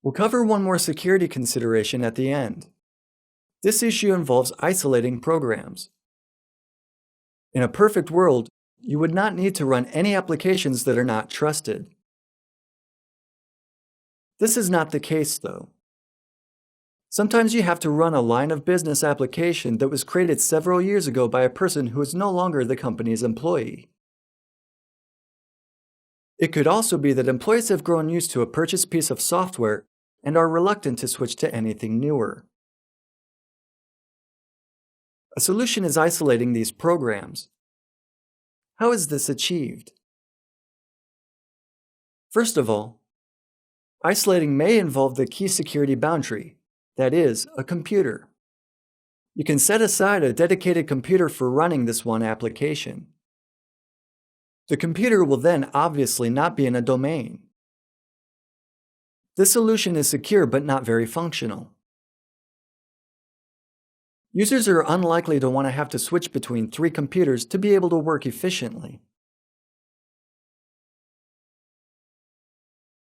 We'll cover one more security consideration at the end. This issue involves isolating programs. In a perfect world, you would not need to run any applications that are not trusted. This is not the case, though. Sometimes you have to run a line of business application that was created several years ago by a person who is no longer the company's employee. It could also be that employees have grown used to a purchased piece of software and are reluctant to switch to anything newer. A solution is isolating these programs. How is this achieved? First of all, isolating may involve the key security boundary, that is, a computer. You can set aside a dedicated computer for running this one application. The computer will then obviously not be in a domain. This solution is secure but not very functional. Users are unlikely to want to have to switch between 3 computers to be able to work efficiently.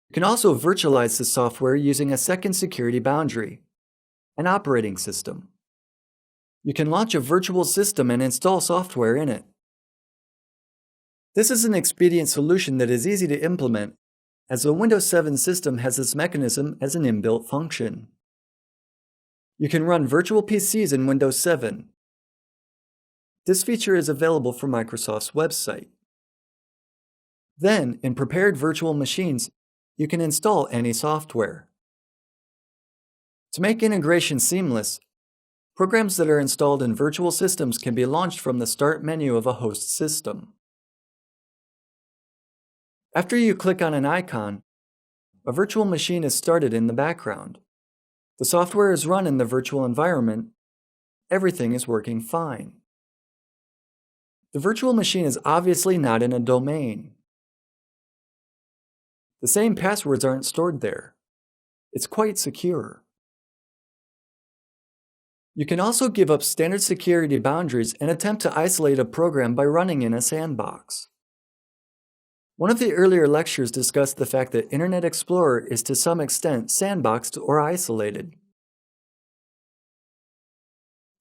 You can also virtualize the software using a second security boundary, an operating system. You can launch a virtual system and install software in it. This is an expedient solution that is easy to implement, as the Windows 7 system has this mechanism as an inbuilt function. You can run virtual PCs in Windows 7. This feature is available from Microsoft's website. Then, in prepared virtual machines, you can install any software. To make integration seamless, programs that are installed in virtual systems can be launched from the Start menu of a host system. After you click on an icon, a virtual machine is started in the background. The software is run in the virtual environment. Everything is working fine. The virtual machine is obviously not in a domain. The same passwords aren't stored there. It's quite secure. You can also give up standard security boundaries and attempt to isolate a program by running in a sandbox. One of the earlier lectures discussed the fact that Internet Explorer is to some extent sandboxed or isolated.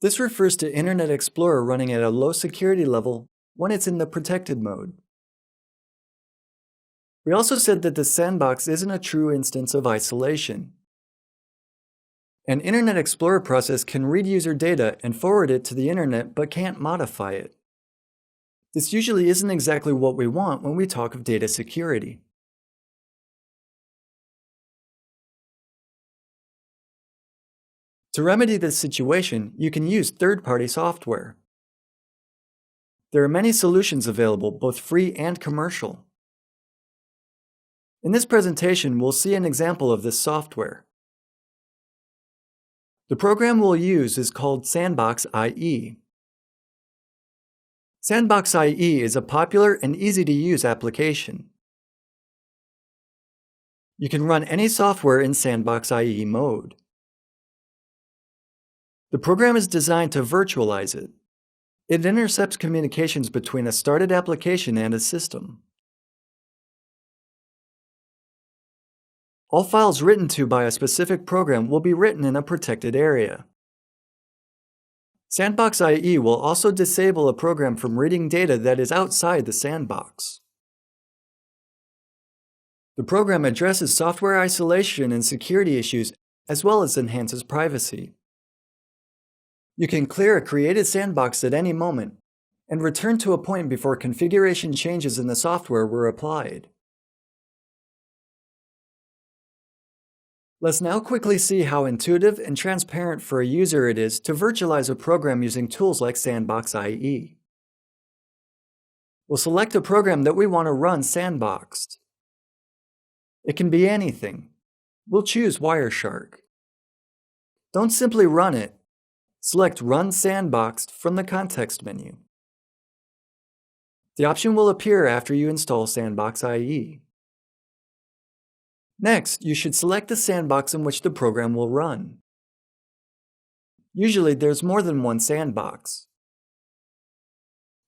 This refers to Internet Explorer running at a low security level when it's in the protected mode. We also said that the sandbox isn't a true instance of isolation. An Internet Explorer process can read user data and forward it to the Internet but can't modify it. This usually isn't exactly what we want when we talk of data security. To remedy this situation, you can use third-party software. There are many solutions available, both free and commercial. In this presentation, we'll see an example of this software. The program we'll use is called Sandbox IE. Sandbox IE is a popular and easy-to-use application. You can run any software in Sandbox IE mode. The program is designed to virtualize it. It intercepts communications between a started application and a system. All files written to by a specific program will be written in a protected area. Sandbox IE will also disable a program from reading data that is outside the sandbox. The program addresses software isolation and security issues, as well as enhances privacy. You can clear a created sandbox at any moment and return to a point before configuration changes in the software were applied. Let's now quickly see how intuitive and transparent for a user it is to virtualize a program using tools like Sandbox IE. We'll select a program that we want to run sandboxed. It can be anything. We'll choose Wireshark. Don't simply run it. Select Run Sandboxed from the context menu. The option will appear after you install Sandbox IE. Next, you should select the sandbox in which the program will run. Usually, there's more than one sandbox.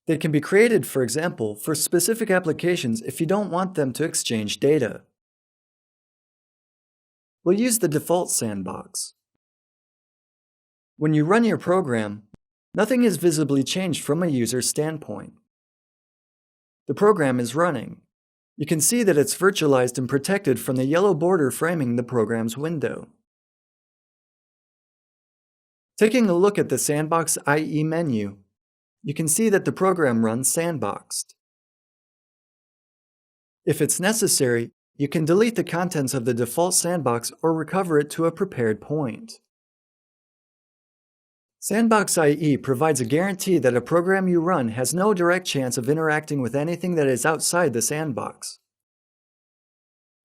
They can be created, for example, for specific applications if you don't want them to exchange data. we'll use the default sandbox. When you run your program, nothing is visibly changed from a user's standpoint. The program is running. You can see that it's virtualized and protected from the yellow border framing the program's window. Taking a look at the Sandbox IE menu, you can see that the program runs sandboxed. If it's necessary, you can delete the contents of the default sandbox or recover it to a prepared point. Sandbox IE provides a guarantee that a program you run has no direct chance of interacting with anything that is outside the sandbox.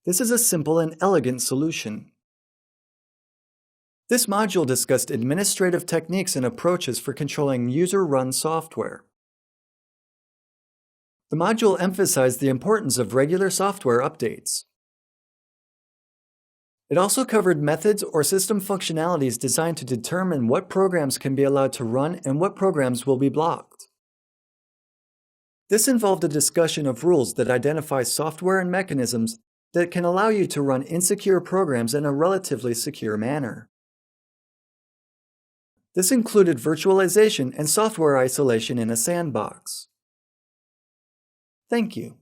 This is a simple and elegant solution. This module discussed administrative techniques and approaches for controlling user-run software. The module emphasized the importance of regular software updates. It also covered methods or system functionalities designed to determine what programs can be allowed to run and what programs will be blocked. This involved a discussion of rules that identify software and mechanisms that can allow you to run insecure programs in a relatively secure manner. This included virtualization and software isolation in a sandbox. Thank you.